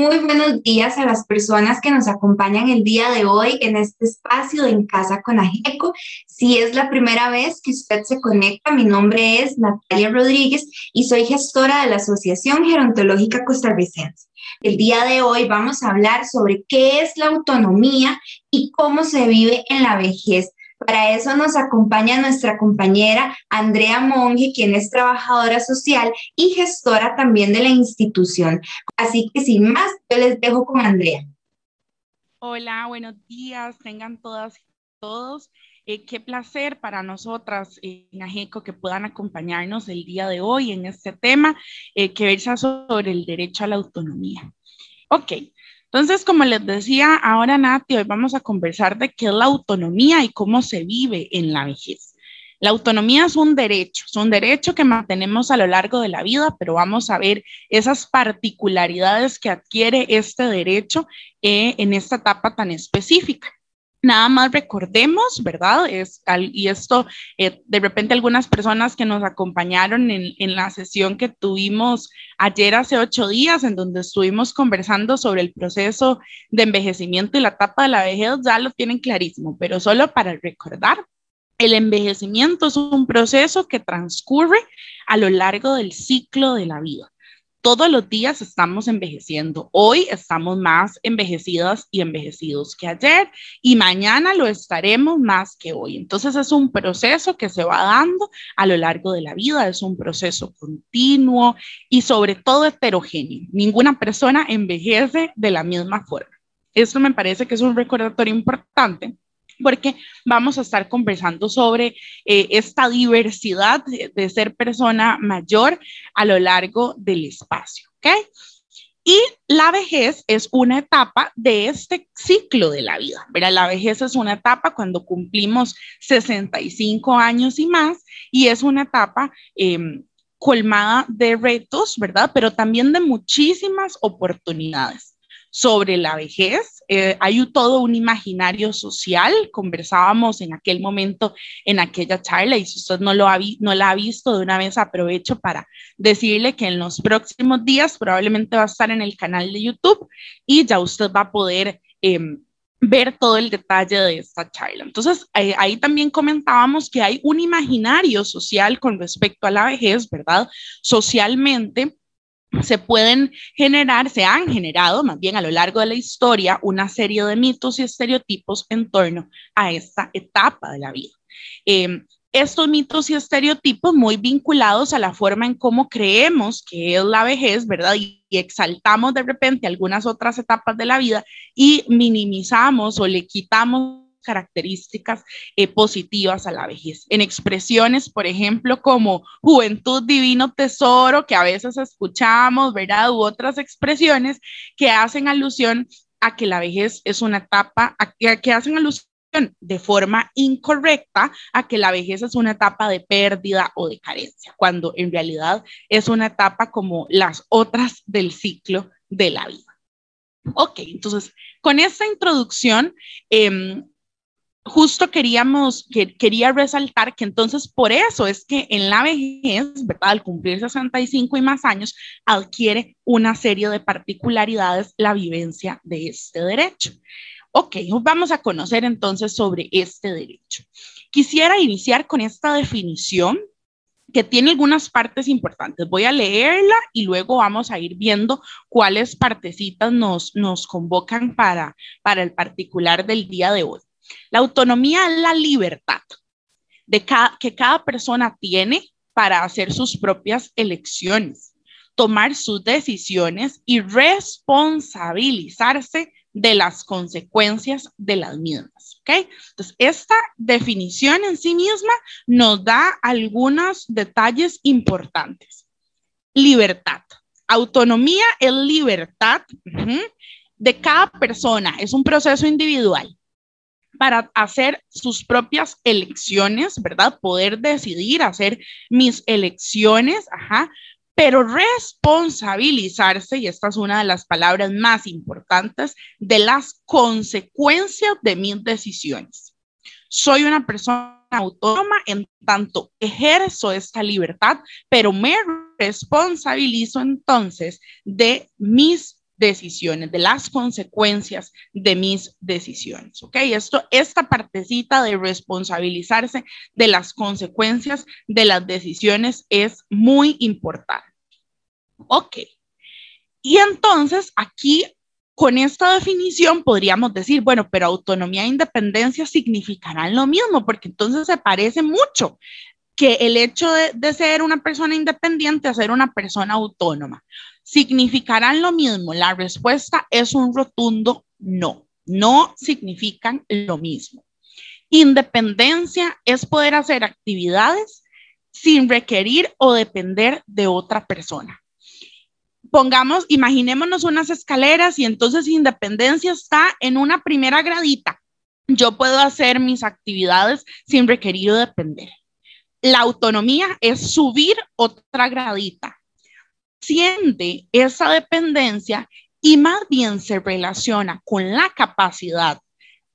Muy buenos días a las personas que nos acompañan el día de hoy en este espacio de En Casa con Ajeco. Si es la primera vez que usted se conecta, mi nombre es Natalia Rodríguez y soy gestora de la Asociación Gerontológica Costarricense. El día de hoy vamos a hablar sobre qué es la autonomía y cómo se vive en la vejez. Para eso nos acompaña nuestra compañera Andrea Monge, quien es trabajadora social y gestora también de la institución. Así que sin más, yo les dejo con Andrea. Hola, buenos días, tengan todas y todos. Qué placer para nosotras en AGECO que puedan acompañarnos el día de hoy en este tema que versa sobre el derecho a la autonomía. Ok, entonces como les decía ahora Nati, hoy vamos a conversar de qué es la autonomía y cómo se vive en la vejez. La autonomía es un derecho que mantenemos a lo largo de la vida, pero vamos a ver esas particularidades que adquiere este derecho en esta etapa tan específica. Nada más recordemos, ¿verdad? Y esto, de repente algunas personas que nos acompañaron en la sesión que tuvimos ayer hace 8 días, en donde estuvimos conversando sobre el proceso de envejecimiento y la etapa de la vejez, ya lo tienen clarísimo, pero solo para recordar. El envejecimiento es un proceso que transcurre a lo largo del ciclo de la vida. Todos los días estamos envejeciendo. Hoy estamos más envejecidas y envejecidos que ayer y mañana lo estaremos más que hoy. Entonces es un proceso que se va dando a lo largo de la vida, es un proceso continuo y sobre todo heterogéneo. Ninguna persona envejece de la misma forma. Esto me parece que es un recordatorio importante porque vamos a estar conversando sobre esta diversidad de ser persona mayor a lo largo del espacio, ¿ok? Y la vejez es una etapa de este ciclo de la vida, ¿verdad? La vejez es una etapa cuando cumplimos 65 años y más, y es una etapa colmada de retos, ¿verdad? Pero también de muchísimas oportunidades. Sobre la vejez, hay todo un imaginario social, conversábamos en aquel momento, en aquella charla, y si usted no la ha visto, de una vez aprovecho para decirle que en los próximos días probablemente va a estar en el canal de YouTube y ya usted va a poder ver todo el detalle de esta charla. Entonces, ahí también comentábamos que hay un imaginario social con respecto a la vejez, ¿verdad? Socialmente, se han generado más bien a lo largo de la historia una serie de mitos y estereotipos en torno a esta etapa de la vida. Estos mitos y estereotipos muy vinculados a la forma en cómo creemos que es la vejez, ¿verdad? Y exaltamos de repente algunas otras etapas de la vida y minimizamos o le quitamos características positivas a la vejez. En expresiones, por ejemplo, como juventud, divino tesoro, que a veces escuchamos, ¿verdad? U otras expresiones que hacen alusión a que la vejez es una etapa, que hacen alusión de forma incorrecta a que la vejez es una etapa de pérdida o de carencia, cuando en realidad es una etapa como las otras del ciclo de la vida. Ok, entonces, con esta introducción, justo quería resaltar que entonces por eso es que en la vejez, ¿verdad? Al cumplir 65 y más años, adquiere una serie de particularidades la vivencia de este derecho. Ok, vamos a conocer entonces sobre este derecho. Quisiera iniciar con esta definición que tiene algunas partes importantes. Voy a leerla y luego vamos a ir viendo cuáles partecitas nos convocan para el particular del día de hoy. La autonomía es la libertad que cada persona tiene para hacer sus propias elecciones, tomar sus decisiones y responsabilizarse de las consecuencias de las mismas, ¿ok? Entonces, esta definición en sí misma nos da algunos detalles importantes. Libertad. Autonomía es libertad de cada persona, es un proceso individual para hacer sus propias elecciones, ¿verdad? Poder decidir hacer mis elecciones, pero responsabilizarse, y esta es una de las palabras más importantes, de las consecuencias de mis decisiones. Soy una persona autónoma en tanto ejerzo esta libertad, pero me responsabilizo entonces de mis decisiones, de las consecuencias de mis decisiones, ¿ok? Esta partecita de responsabilizarse de las consecuencias de las decisiones es muy importante. Ok. Y entonces aquí, con esta definición podríamos decir, bueno, pero autonomía e independencia significarán lo mismo, porque entonces se parece mucho que el hecho de ser una persona independiente a ser una persona autónoma. ¿Significarán lo mismo? La respuesta es un rotundo no. No significan lo mismo. Independencia es poder hacer actividades sin requerir o depender de otra persona. Imaginémonos unas escaleras y entonces independencia está en una primera gradita. Yo puedo hacer mis actividades sin requerir o depender. La autonomía es subir otra gradita. Siente esa dependencia y más bien se relaciona con la capacidad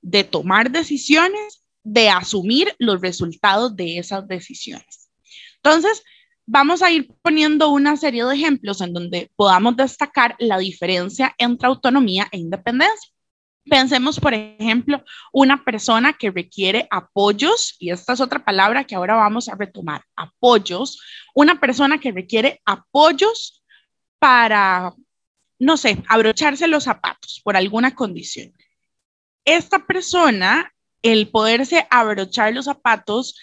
de tomar decisiones, de asumir los resultados de esas decisiones. Entonces, vamos a ir poniendo una serie de ejemplos en donde podamos destacar la diferencia entre autonomía e independencia. Pensemos, por ejemplo, una persona que requiere apoyos, y esta es otra palabra que ahora vamos a retomar, apoyos, una persona que requiere apoyos para, no sé, abrocharse los zapatos por alguna condición. Esta persona, el poderse abrochar los zapatos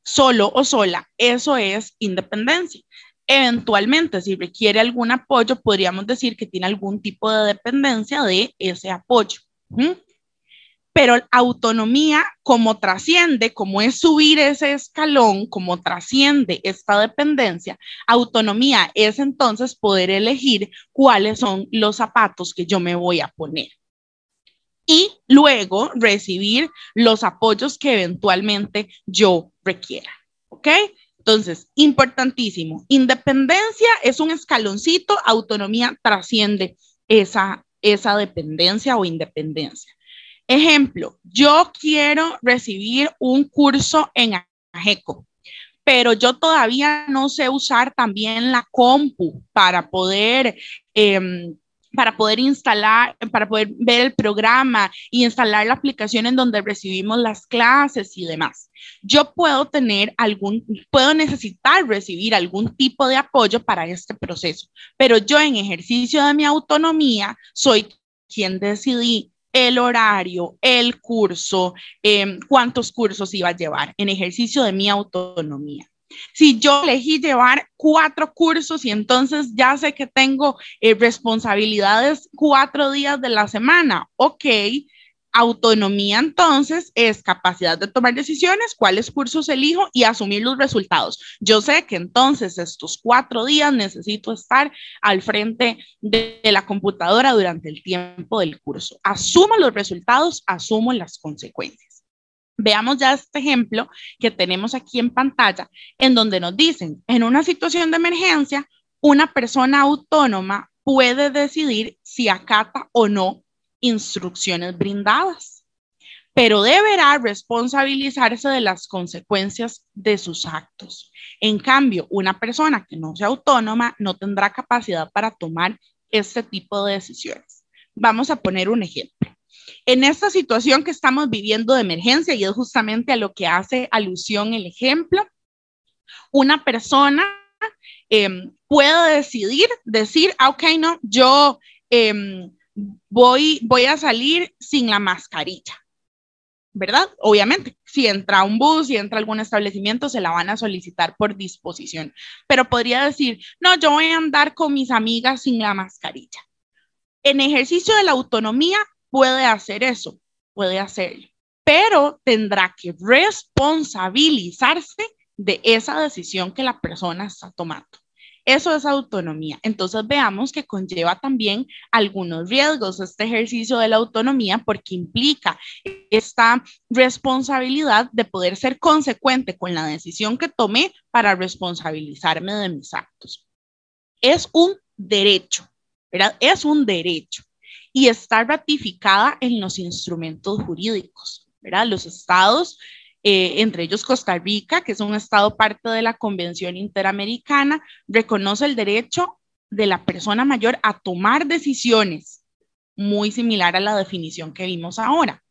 solo o sola, eso es independencia. Eventualmente, si requiere algún apoyo, podríamos decir que tiene algún tipo de dependencia de ese apoyo. Pero autonomía, como trasciende, como es subir ese escalón, como trasciende esta dependencia, autonomía es entonces poder elegir cuáles son los zapatos que yo me voy a poner y luego recibir los apoyos que eventualmente yo requiera, ¿ok? Entonces, importantísimo, independencia es un escaloncito, autonomía trasciende esa dependencia o independencia. Ejemplo, yo quiero recibir un curso en AGECO, pero yo todavía no sé usar también la compu para poder instalar, para poder ver el programa y instalar la aplicación en donde recibimos las clases y demás. Yo puedo necesitar recibir algún tipo de apoyo para este proceso, pero yo en ejercicio de mi autonomía soy quien decidí el horario, el curso, cuántos cursos iba a llevar en ejercicio de mi autonomía. Si yo elegí llevar 4 cursos y entonces ya sé que tengo responsabilidades 4 días de la semana, ok, autonomía entonces es capacidad de tomar decisiones, cuáles cursos elijo y asumir los resultados. Yo sé que entonces estos 4 días necesito estar al frente de la computadora durante el tiempo del curso. Asumo los resultados, asumo las consecuencias. Veamos ya este ejemplo que tenemos aquí en pantalla, en donde nos dicen, en una situación de emergencia, una persona autónoma puede decidir si acata o no instrucciones brindadas, pero deberá responsabilizarse de las consecuencias de sus actos. En cambio, una persona que no sea autónoma no tendrá capacidad para tomar este tipo de decisiones. Vamos a poner un ejemplo. En esta situación que estamos viviendo de emergencia, y es justamente a lo que hace alusión el ejemplo, una persona puede decir, ok, no, yo voy a salir sin la mascarilla, ¿verdad? Obviamente, si entra un bus, si entra algún establecimiento, se la van a solicitar por disposición, pero podría decir, no, yo voy a andar con mis amigas sin la mascarilla. En ejercicio de la autonomía, puede hacer eso, puede hacerlo, pero tendrá que responsabilizarse de esa decisión que la persona está tomando. Eso es autonomía. Entonces veamos que conlleva también algunos riesgos este ejercicio de la autonomía porque implica esta responsabilidad de poder ser consecuente con la decisión que tomé para responsabilizarme de mis actos. Es un derecho, ¿verdad? Es un derecho y está ratificada en los instrumentos jurídicos, ¿verdad? Los estados, entre ellos Costa Rica, que es un estado parte de la Convención Interamericana, reconoce el derecho de la persona mayor a tomar decisiones, muy similar a la definición que vimos ahora,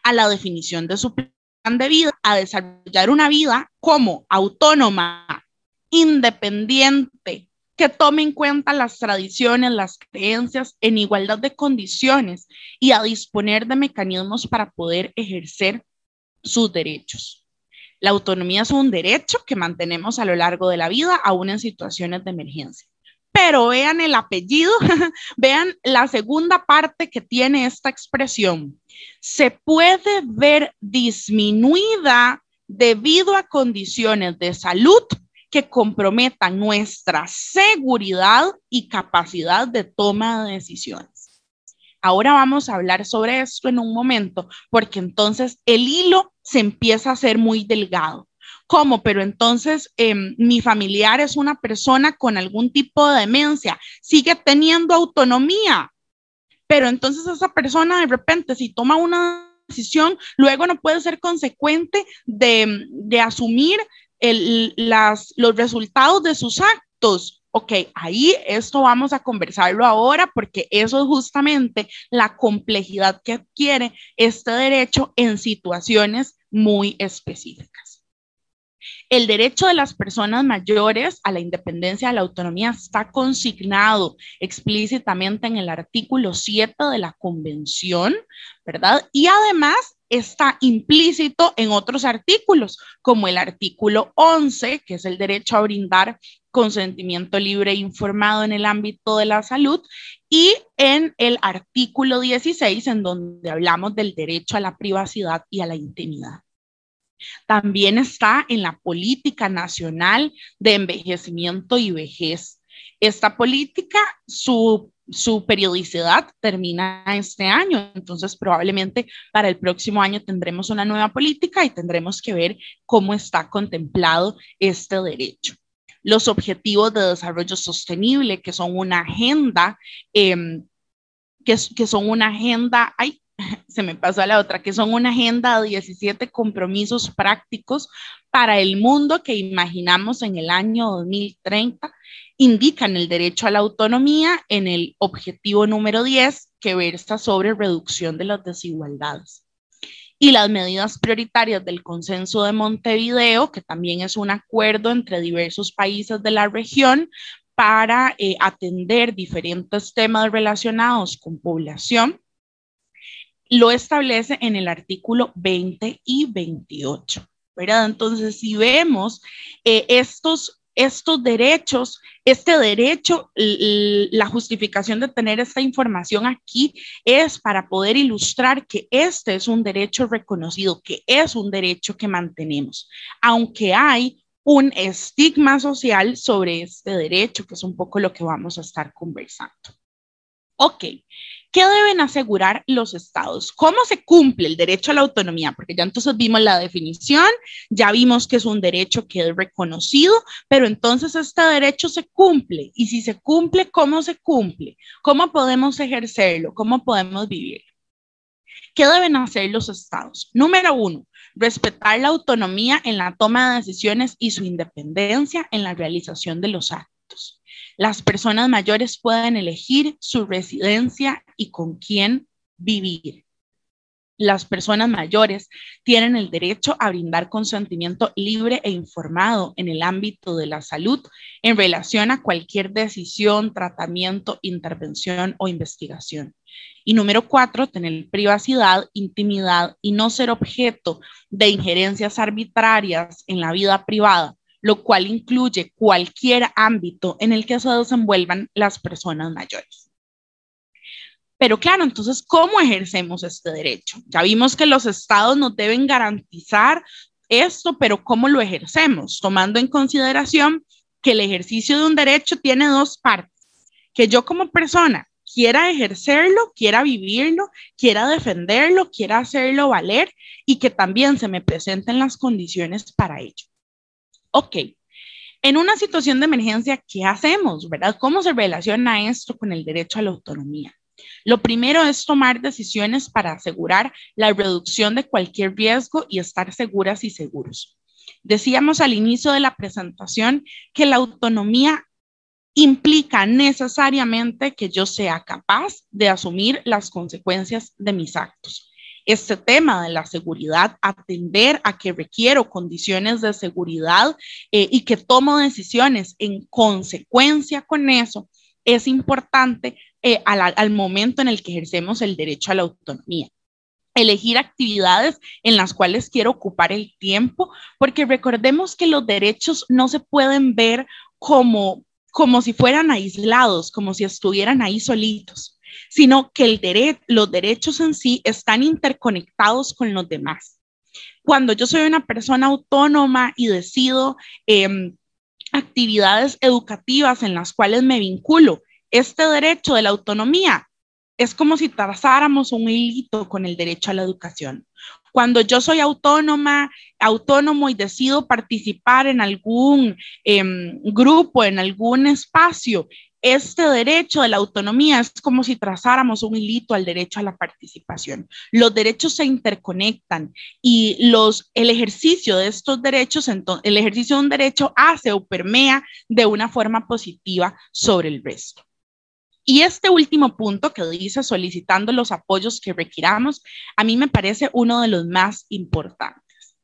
a la definición de su plan de vida, a desarrollar una vida como autónoma, independiente, que tome en cuenta las tradiciones, las creencias en igualdad de condiciones y a disponer de mecanismos para poder ejercer sus derechos. La autonomía es un derecho que mantenemos a lo largo de la vida, aún en situaciones de emergencia. Pero vean el apellido, vean la segunda parte que tiene esta expresión. Se puede ver disminuida debido a condiciones de salud que comprometan nuestra seguridad y capacidad de toma de decisiones. Ahora vamos a hablar sobre esto en un momento, porque entonces el hilo se empieza a hacer muy delgado. ¿Cómo? Pero entonces mi familiar es una persona con algún tipo de demencia, sigue teniendo autonomía, pero entonces esa persona de repente si toma una decisión, luego no puede ser consecuente de asumir los resultados de sus actos. Ok, ahí esto vamos a conversarlo ahora porque eso es justamente la complejidad que adquiere este derecho en situaciones muy específicas. El derecho de las personas mayores a la independencia, a la autonomía, está consignado explícitamente en el artículo 7 de la Convención, ¿verdad? Y además está implícito en otros artículos, como el artículo 11, que es el derecho a brindar consentimiento libre e informado en el ámbito de la salud, y en el artículo 16, en donde hablamos del derecho a la privacidad y a la intimidad. También está en la política nacional de envejecimiento y vejez. Esta política, su periodicidad termina este año, entonces probablemente para el próximo año tendremos una nueva política y tendremos que ver cómo está contemplado este derecho. Los objetivos de desarrollo sostenible, que son una agenda, se me pasó a la otra, que son una agenda de 17 compromisos prácticos para el mundo que imaginamos en el año 2030, indican el derecho a la autonomía en el objetivo número 10, que versa sobre reducción de las desigualdades. Y las medidas prioritarias del Consenso de Montevideo, que también es un acuerdo entre diversos países de la región para atender diferentes temas relacionados con población, lo establece en el artículo 20 y 28, ¿verdad? Entonces, si vemos estos derechos, este derecho, la justificación de tener esta información aquí es para poder ilustrar que este es un derecho reconocido, que es un derecho que mantenemos, aunque hay un estigma social sobre este derecho, que es un poco lo que vamos a estar conversando. Ok, ¿qué deben asegurar los estados? ¿Cómo se cumple el derecho a la autonomía? Porque ya entonces vimos la definición, ya vimos que es un derecho que es reconocido, pero entonces este derecho se cumple. Y si se cumple, ¿cómo se cumple? ¿Cómo podemos ejercerlo? ¿Cómo podemos vivir? ¿Qué deben hacer los estados? Número 1, respetar la autonomía en la toma de decisiones y su independencia en la realización de los actos. Las personas mayores pueden elegir su residencia y con quién vivir. Las personas mayores tienen el derecho a brindar consentimiento libre e informado en el ámbito de la salud en relación a cualquier decisión, tratamiento, intervención o investigación. Y número 4, tener privacidad, intimidad y no ser objeto de injerencias arbitrarias en la vida privada, lo cual incluye cualquier ámbito en el que se desenvuelvan las personas mayores. Pero claro, entonces, ¿cómo ejercemos este derecho? Ya vimos que los estados nos deben garantizar esto, pero ¿cómo lo ejercemos? Tomando en consideración que el ejercicio de un derecho tiene dos partes, que yo como persona quiera ejercerlo, quiera vivirlo, quiera defenderlo, quiera hacerlo valer y que también se me presenten las condiciones para ello. Ok, en una situación de emergencia, ¿qué hacemos, verdad? ¿Cómo se relaciona esto con el derecho a la autonomía? Lo primero es tomar decisiones para asegurar la reducción de cualquier riesgo y estar seguras y seguros. Decíamos al inicio de la presentación que la autonomía implica necesariamente que yo sea capaz de asumir las consecuencias de mis actos. Este tema de la seguridad, atender a que requiero condiciones de seguridad y que tomo decisiones en consecuencia con eso, es importante al momento en el que ejercemos el derecho a la autonomía. Elegir actividades en las cuales quiero ocupar el tiempo, porque recordemos que los derechos no se pueden ver como si fueran aislados, como si estuvieran ahí solitos, sino que los derechos en sí están interconectados con los demás. Cuando yo soy una persona autónoma y decido actividades educativas en las cuales me vinculo, este derecho de la autonomía es como si trazáramos un hilito con el derecho a la educación. Cuando yo soy autónomo y decido participar en algún grupo, en algún espacio, este derecho de la autonomía es como si trazáramos un hilito al derecho a la participación. Los derechos se interconectan y el ejercicio de estos derechos, el ejercicio de un derecho hace o permea de una forma positiva sobre el resto. Y este último punto que dice solicitando los apoyos que requiramos, a mí me parece uno de los más importantes.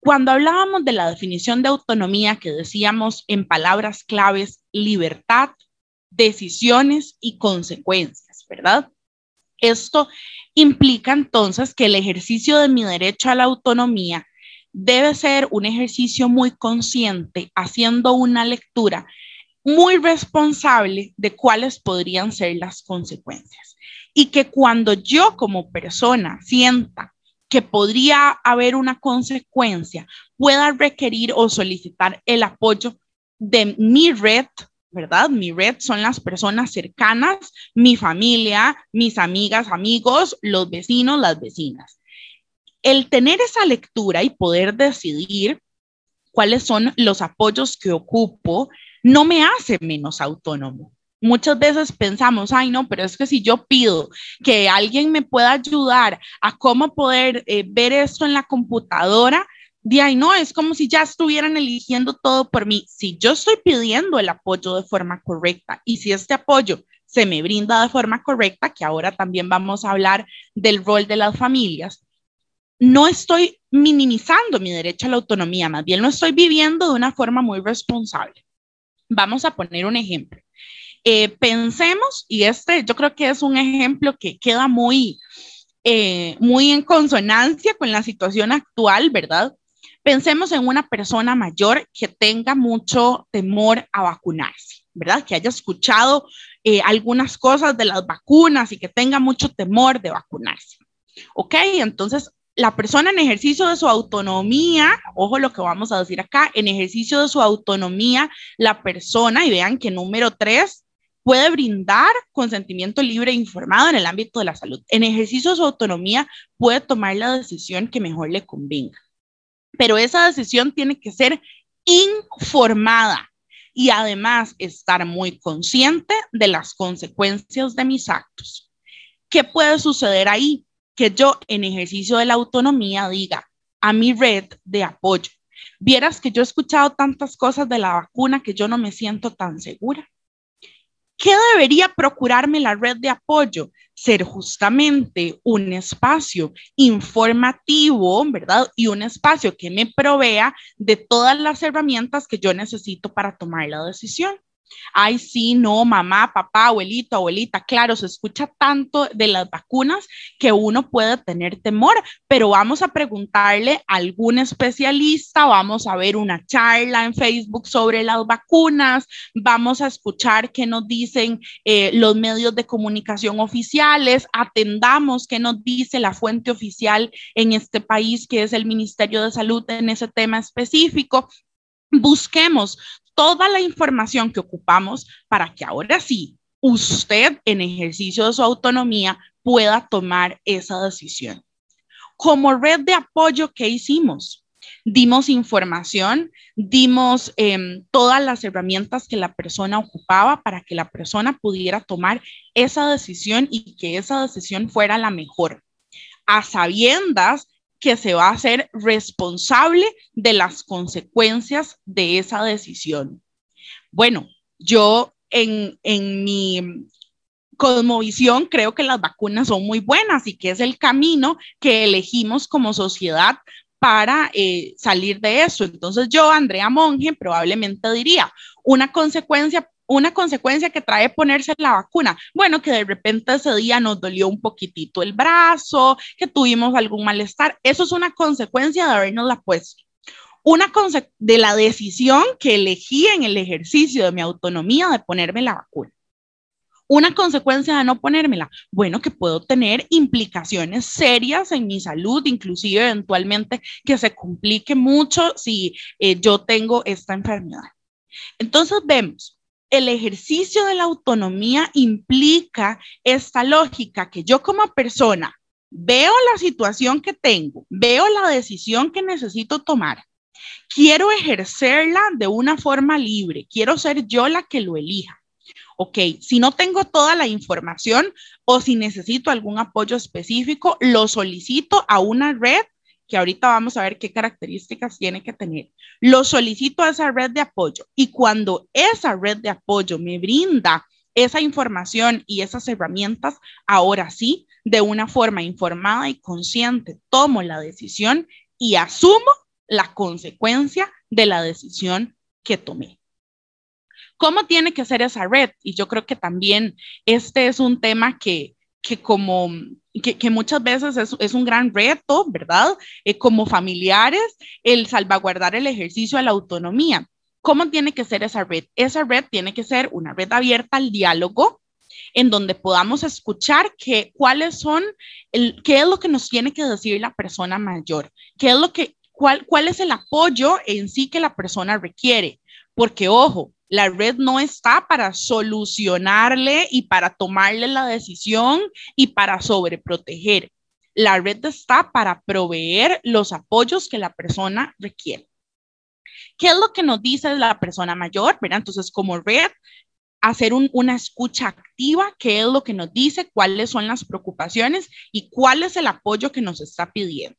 Cuando hablábamos de la definición de autonomía, que decíamos en palabras claves, libertad, decisiones y consecuencias, ¿verdad? Esto implica entonces que el ejercicio de mi derecho a la autonomía debe ser un ejercicio muy consciente, haciendo una lectura muy responsable de cuáles podrían ser las consecuencias. Y que cuando yo como persona sienta que podría haber una consecuencia, pueda requerir o solicitar el apoyo de mi red, ¿verdad? Mi red son las personas cercanas, mi familia, mis amigas, amigos, los vecinos, las vecinas. El tener esa lectura y poder decidir cuáles son los apoyos que ocupo no me hace menos autónomo. Muchas veces pensamos, ay no, pero es que si yo pido que alguien me pueda ayudar a cómo poder ver esto en la computadora, de ahí no, es como si ya estuvieran eligiendo todo por mí. Si yo estoy pidiendo el apoyo de forma correcta y si este apoyo se me brinda de forma correcta, que ahora también vamos a hablar del rol de las familias, no estoy minimizando mi derecho a la autonomía, más bien lo estoy viviendo de una forma muy responsable. Vamos a poner un ejemplo. Pensemos, y yo creo que es un ejemplo que queda muy en consonancia con la situación actual, ¿verdad? Pensemos en una persona mayor que tenga mucho temor a vacunarse, ¿verdad? Que haya escuchado algunas cosas de las vacunas y que tenga mucho temor de vacunarse. ¿Ok? Entonces, la persona en ejercicio de su autonomía, ojo lo que vamos a decir acá, en ejercicio de su autonomía, la persona, y vean que número 3, puede brindar consentimiento libre e informado en el ámbito de la salud. En ejercicio de su autonomía puede tomar la decisión que mejor le convenga. Pero esa decisión tiene que ser informada y además estar muy consciente de las consecuencias de mis actos. ¿Qué puede suceder ahí? Que yo en ejercicio de la autonomía diga a mi red de apoyo, vieras que yo he escuchado tantas cosas de la vacuna que yo no me siento tan segura. ¿Qué debería procurarme la red de apoyo? Ser justamente un espacio informativo, ¿verdad? Y un espacio que me provea de todas las herramientas que yo necesito para tomar la decisión. Ay, sí, no, mamá, papá, abuelito, abuelita, claro, se escucha tanto de las vacunas que uno puede tener temor, pero vamos a preguntarle a algún especialista, vamos a ver una charla en Facebook sobre las vacunas, vamos a escuchar qué nos dicen los medios de comunicación oficiales, atendamos qué nos dice la fuente oficial en este país, que es el Ministerio de Salud en ese tema específico. Busquemos toda la información que ocupamos para que ahora sí, usted en ejercicio de su autonomía pueda tomar esa decisión. Como red de apoyo, ¿qué hicimos? Dimos información, dimos todas las herramientas que la persona ocupaba para que la persona pudiera tomar esa decisión y que esa decisión fuera la mejor, a sabiendas que se va a hacer responsable de las consecuencias de esa decisión. Bueno, Yo en mi cosmovisión creo que las vacunas son muy buenas y que es el camino que elegimos como sociedad para salir de eso. Entonces yo, Andrea Monge, probablemente diría una consecuencia que trae ponerse la vacuna. Bueno, que de repente ese día nos dolió un poquitito el brazo, que tuvimos algún malestar. Eso es una consecuencia de habernos la puesto. De la decisión que elegí en el ejercicio de mi autonomía de ponerme la vacuna. Una consecuencia de no ponérmela, bueno, que puedo tener implicaciones serias en mi salud, inclusive eventualmente que se complique mucho si yo tengo esta enfermedad. Entonces vemos, el ejercicio de la autonomía implica esta lógica que yo como persona veo la situación que tengo, veo la decisión que necesito tomar, quiero ejercerla de una forma libre, quiero ser yo la que lo elija. Ok, si no tengo toda la información o si necesito algún apoyo específico, lo solicito a una red que ahorita vamos a ver qué características tiene que tener. Lo solicito a esa red de apoyo y cuando esa red de apoyo me brinda esa información y esas herramientas, ahora sí, de una forma informada y consciente, tomo la decisión y asumo la consecuencia de la decisión que tomé. ¿Cómo tiene que ser esa red? Y yo creo que también este es un tema que muchas veces es un gran reto, ¿verdad? Como familiares, el salvaguardar el ejercicio de la autonomía. ¿Cómo tiene que ser esa red? Esa red tiene que ser una red abierta al diálogo, en donde podamos escuchar qué es lo que nos tiene que decir la persona mayor, cuál es el apoyo en sí que la persona requiere. Porque, ojo, la red no está para solucionarle y para tomarle la decisión y para sobreproteger. La red está para proveer los apoyos que la persona requiere. ¿Qué es lo que nos dice la persona mayor? ¿Verdad? Entonces, como red, hacer una escucha activa, qué es lo que nos dice, cuáles son las preocupaciones y cuál es el apoyo que nos está pidiendo.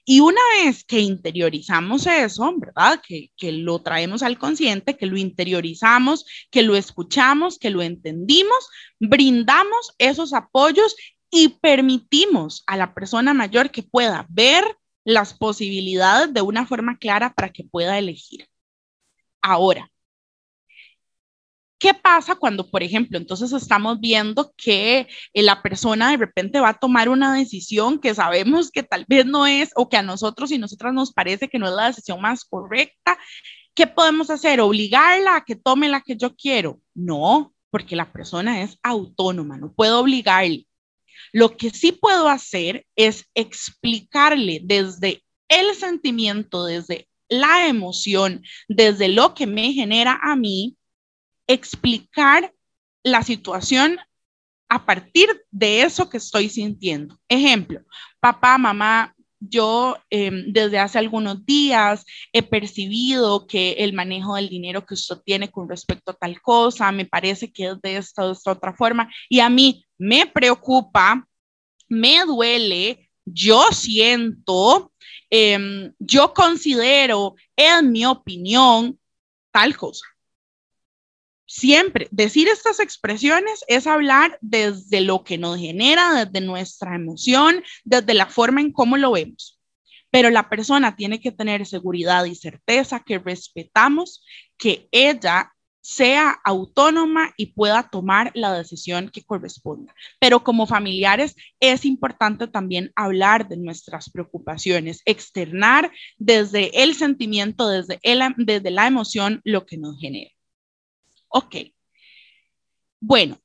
Y una vez que interiorizamos eso, ¿verdad? Que lo traemos al consciente, que lo interiorizamos, que lo escuchamos, que lo entendimos, brindamos esos apoyos y permitimos a la persona mayor que pueda ver las posibilidades de una forma clara para que pueda elegir. Ahora, ¿qué pasa cuando, por ejemplo, entonces estamos viendo que la persona de repente va a tomar una decisión que sabemos que tal vez no es, o que a nosotros y nosotras nos parece que no es la decisión más correcta? ¿Qué podemos hacer? ¿Obligarla a que tome la que yo quiero? No, porque la persona es autónoma, no puedo obligarle. Lo que sí puedo hacer es explicarle desde el sentimiento, desde la emoción, desde lo que me genera a mí, explicar la situación a partir de eso que estoy sintiendo. Ejemplo, papá, mamá, yo desde hace algunos días he percibido que el manejo del dinero que usted tiene con respecto a tal cosa, me parece que es de esta otra forma y a mí me preocupa, me duele, yo siento, yo considero, en mi opinión, tal cosa. Siempre decir estas expresiones es hablar desde lo que nos genera, desde nuestra emoción, desde la forma en cómo lo vemos. Pero la persona tiene que tener seguridad y certeza que respetamos que ella sea autónoma y pueda tomar la decisión que corresponda. Pero como familiares es importante también hablar de nuestras preocupaciones, externar desde el sentimiento, desde la emoción lo que nos genera. Ok, bueno,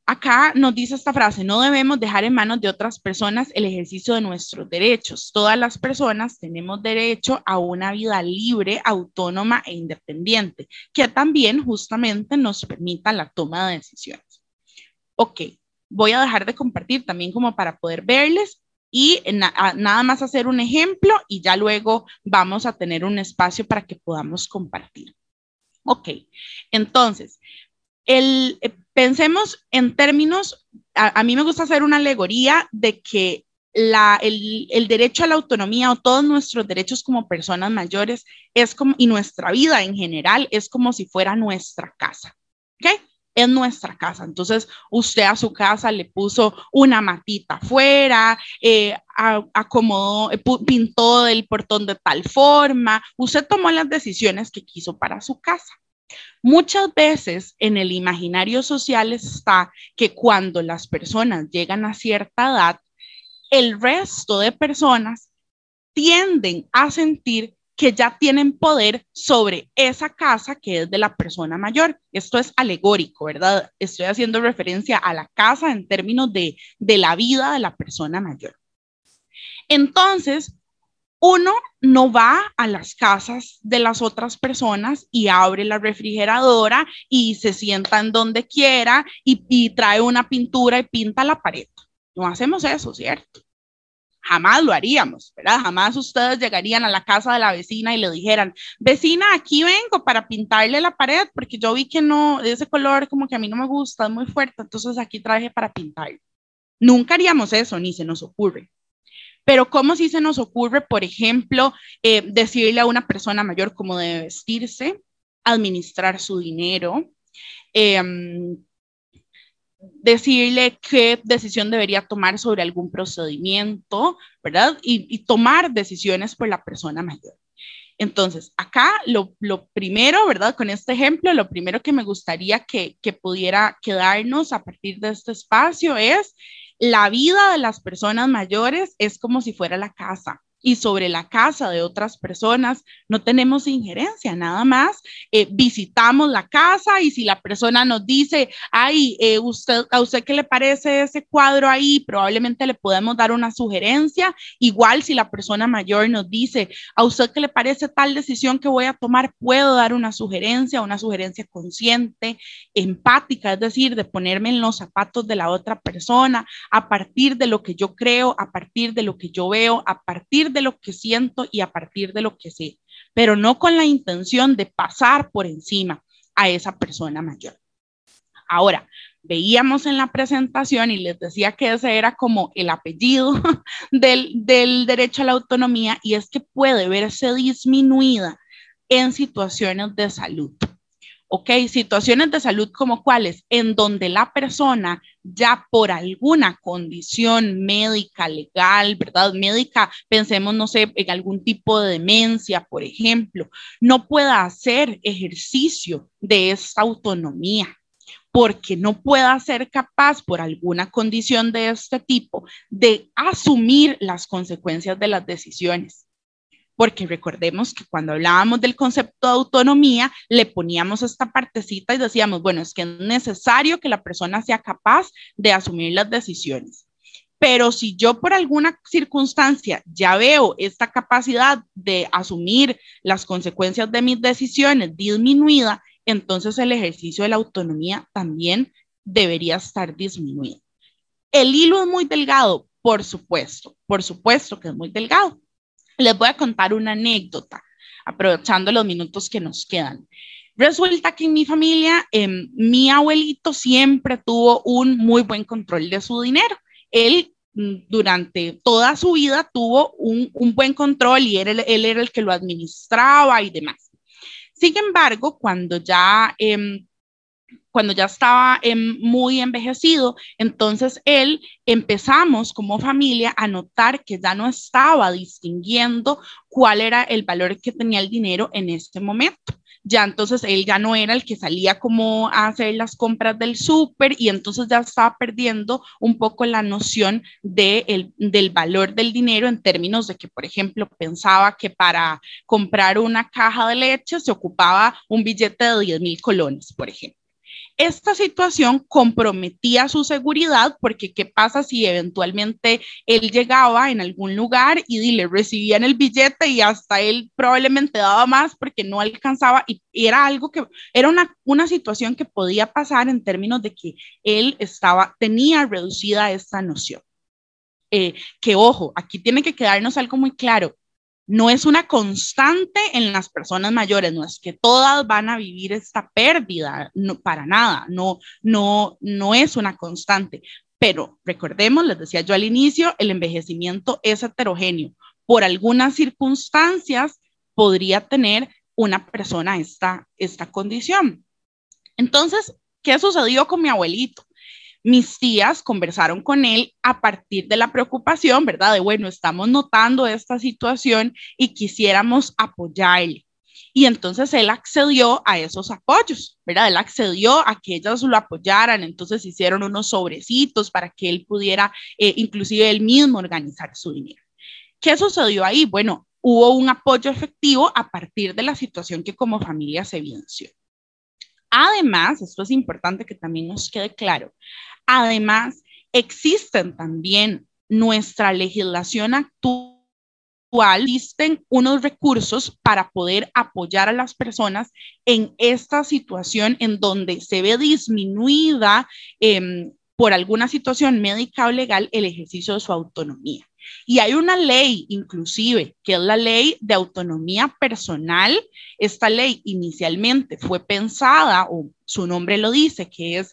acá nos dice esta frase, no debemos dejar en manos de otras personas el ejercicio de nuestros derechos. Todas las personas tenemos derecho a una vida libre, autónoma e independiente, que también justamente nos permita la toma de decisiones. Ok, voy a dejar de compartir también como para poder verles y nada más hacer un ejemplo y ya luego vamos a tener un espacio para que podamos compartir. Ok, entonces, pensemos en términos, a mí me gusta hacer una alegoría de que el derecho a la autonomía o todos nuestros derechos como personas mayores es como, y nuestra vida en general es como si fuera nuestra casa, ¿ok? Es nuestra casa. Entonces, usted a su casa le puso una matita afuera, acomodó, pintó el portón de tal forma, usted tomó las decisiones que quiso para su casa. Muchas veces en el imaginario social está que cuando las personas llegan a cierta edad, el resto de personas tienden a sentir que ya tienen poder sobre esa casa que es de la persona mayor. Esto es alegórico, ¿verdad? Estoy haciendo referencia a la casa en términos de la vida de la persona mayor. Entonces, uno no va a las casas de las otras personas y abre la refrigeradora y se sienta en donde quiera y trae una pintura y pinta la pared. No hacemos eso, ¿cierto? Jamás lo haríamos, ¿verdad? Jamás ustedes llegarían a la casa de la vecina y le dijeran, vecina, aquí vengo para pintarle la pared porque yo vi que no, ese color como que a mí no me gusta, es muy fuerte, entonces aquí traje para pintar. Nunca haríamos eso, ni se nos ocurre. Pero ¿cómo si se nos ocurre, por ejemplo, decirle a una persona mayor cómo debe vestirse, administrar su dinero, eh, decirle qué decisión debería tomar sobre algún procedimiento, ¿verdad? Y tomar decisiones por la persona mayor. Entonces, acá lo primero, ¿verdad? Con este ejemplo, lo primero que me gustaría que pudiera quedarnos a partir de este espacio es la vida de las personas mayores es como si fuera la casa. Y sobre la casa de otras personas no tenemos injerencia, nada más visitamos la casa y si la persona nos dice, ay, ¿a usted qué le parece ese cuadro ahí? Probablemente le podemos dar una sugerencia. Igual si la persona mayor nos dice, ¿a usted qué le parece tal decisión que voy a tomar? Puedo dar una sugerencia consciente, empática, es decir, de ponerme en los zapatos de la otra persona, a partir de lo que yo creo, a partir de lo que yo veo, a partir de lo que siento y a partir de lo que sé, pero no con la intención de pasar por encima a esa persona mayor. Ahora, veíamos en la presentación y les decía que ese era como el apellido del derecho a la autonomía y es que puede verse disminuida en situaciones de salud. ¿Ok? Situaciones de salud como cuáles, en donde la persona ya por alguna condición médica, legal, ¿verdad? Médica, pensemos, no sé, en algún tipo de demencia, por ejemplo, no pueda hacer ejercicio de esta autonomía porque no pueda ser capaz por alguna condición de este tipo de asumir las consecuencias de las decisiones. Porque recordemos que cuando hablábamos del concepto de autonomía, le poníamos esta partecita y decíamos, bueno, es que es necesario que la persona sea capaz de asumir las decisiones. Pero si yo por alguna circunstancia ya veo esta capacidad de asumir las consecuencias de mis decisiones disminuida, entonces el ejercicio de la autonomía también debería estar disminuido. El hilo es muy delgado, por supuesto que es muy delgado. Les voy a contar una anécdota, aprovechando los minutos que nos quedan. Resulta que en mi familia, mi abuelito siempre tuvo un muy buen control de su dinero. Él durante toda su vida tuvo un buen control y él era el que lo administraba y demás. Sin embargo, cuando ya estaba muy envejecido, entonces él empezamos como familia a notar que ya no estaba distinguiendo cuál era el valor que tenía el dinero en este momento. Ya entonces él ya no era el que salía como a hacer las compras del súper y entonces ya estaba perdiendo un poco la noción del valor del dinero en términos de que, por ejemplo, pensaba que para comprar una caja de leche se ocupaba un billete de 10,000 colones, por ejemplo. Esta situación comprometía su seguridad porque ¿qué pasa si eventualmente él llegaba en algún lugar y le recibían el billete y hasta él probablemente daba más porque no alcanzaba y era algo que era una situación que podía pasar en términos de que él tenía reducida esta noción? Que ojo, aquí tiene que quedarnos algo muy claro. No es una constante en las personas mayores, no es que todas van a vivir esta pérdida, no, para nada, no es una constante, Pero recordemos, les decía yo al inicio, el envejecimiento es heterogéneo. Por algunas circunstancias podría tener una persona esta condición. Entonces, ¿qué sucedió con mi abuelito? Mis tías conversaron con él a partir de la preocupación, ¿verdad? De, bueno, estamos notando esta situación y quisiéramos apoyarle. Y entonces él accedió a esos apoyos, ¿verdad? Él accedió a que ellas lo apoyaran, entonces hicieron unos sobrecitos para que él pudiera, inclusive él mismo, organizar su dinero. ¿Qué sucedió ahí? Bueno, hubo un apoyo efectivo a partir de la situación que como familia se evidenció. Además, esto es importante que también nos quede claro, además existen también nuestra legislación actual, existen unos recursos para poder apoyar a las personas en esta situación en donde se ve disminuida por alguna situación médica o legal el ejercicio de su autonomía. Y hay una ley inclusive, que es la ley de autonomía personal. Esta ley inicialmente fue pensada, o su nombre lo dice, que es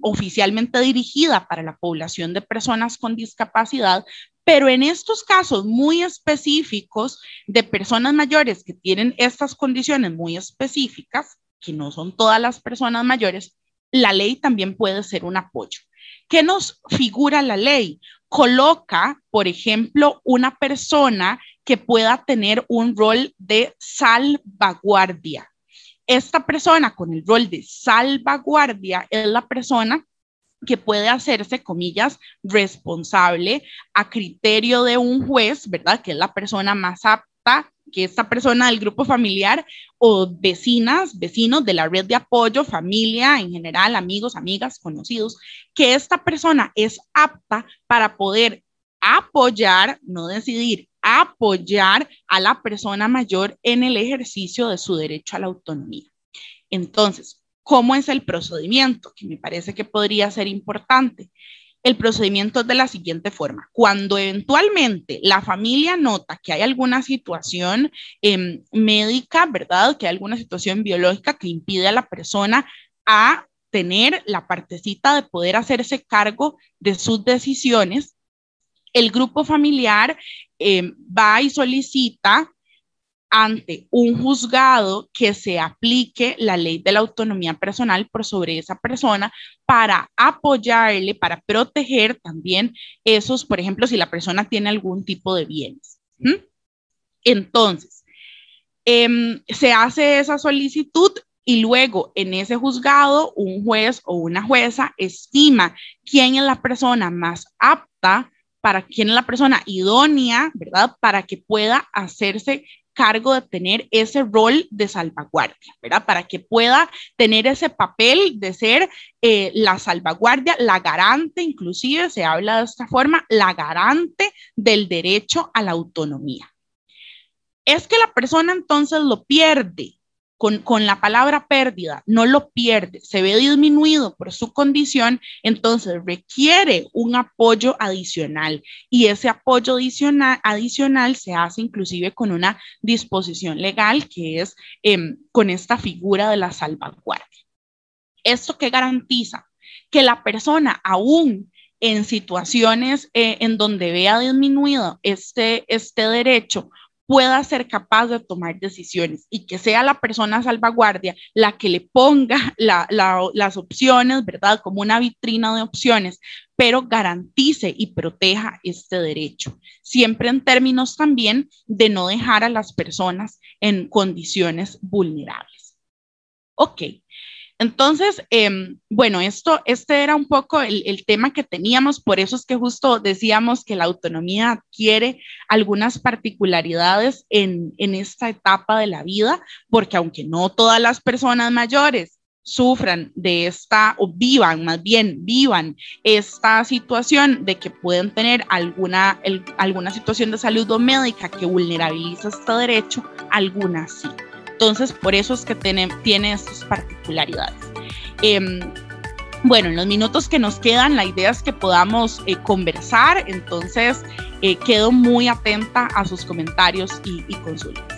oficialmente dirigida para la población de personas con discapacidad, pero en estos casos muy específicos de personas mayores que tienen estas condiciones muy específicas, que no son todas las personas mayores, la ley también puede ser un apoyo. ¿Qué nos figura la ley? Coloca, por ejemplo, una persona que pueda tener un rol de salvaguardia. Esta persona con el rol de salvaguardia es la persona que puede hacerse, comillas, responsable a criterio de un juez, ¿verdad? Que es la persona más apta, que esta persona del grupo familiar o vecinas, vecinos de la red de apoyo, familia en general, amigos, amigas, conocidos, que esta persona es apta para poder apoyar, no decidir, apoyar a la persona mayor en el ejercicio de su derecho a la autonomía. Entonces, ¿cómo es el procedimiento? Que me parece que podría ser importante. El procedimiento es de la siguiente forma. Cuando eventualmente la familia nota que hay alguna situación médica, ¿verdad? Que hay alguna situación biológica que impide a la persona a tener la partecita de poder hacerse cargo de sus decisiones, el grupo familiar va y solicita ante un juzgado que se aplique la ley de la autonomía personal por sobre esa persona para apoyarle, para proteger también esos, por ejemplo, si la persona tiene algún tipo de bienes. Entonces, se hace esa solicitud y luego en ese juzgado un juez o una jueza estima quién es la persona más apta, para quién es la persona idónea, ¿verdad? Para que pueda hacerse cargo de tener ese rol de salvaguardia, ¿verdad? Para que pueda tener ese papel de ser la salvaguardia, la garante, inclusive se habla de esta forma, la garante del derecho a la autonomía. Es que la persona entonces lo pierde, con la palabra pérdida, no lo pierde, se ve disminuido por su condición, entonces requiere un apoyo adicional y ese apoyo adicional se hace inclusive con una disposición legal que es con esta figura de la salvaguardia. ¿Esto qué garantiza? Que la persona aún en situaciones en donde vea disminuido este derecho pueda ser capaz de tomar decisiones y que sea la persona salvaguardia la que le ponga las opciones, ¿verdad? Como una vitrina de opciones, pero garantice y proteja este derecho, siempre en términos también de no dejar a las personas en condiciones vulnerables. Ok. Entonces, bueno, este era un poco el tema que teníamos, por eso es que justo decíamos que la autonomía adquiere algunas particularidades en esta etapa de la vida, porque aunque no todas las personas mayores sufran de esta, o vivan esta situación de que pueden tener alguna situación de salud o médica que vulnerabiliza este derecho, algunas sí. Entonces, por eso es que tiene estas particularidades. Bueno, en los minutos que nos quedan, la idea es que podamos conversar, entonces quedo muy atenta a sus comentarios y consultas.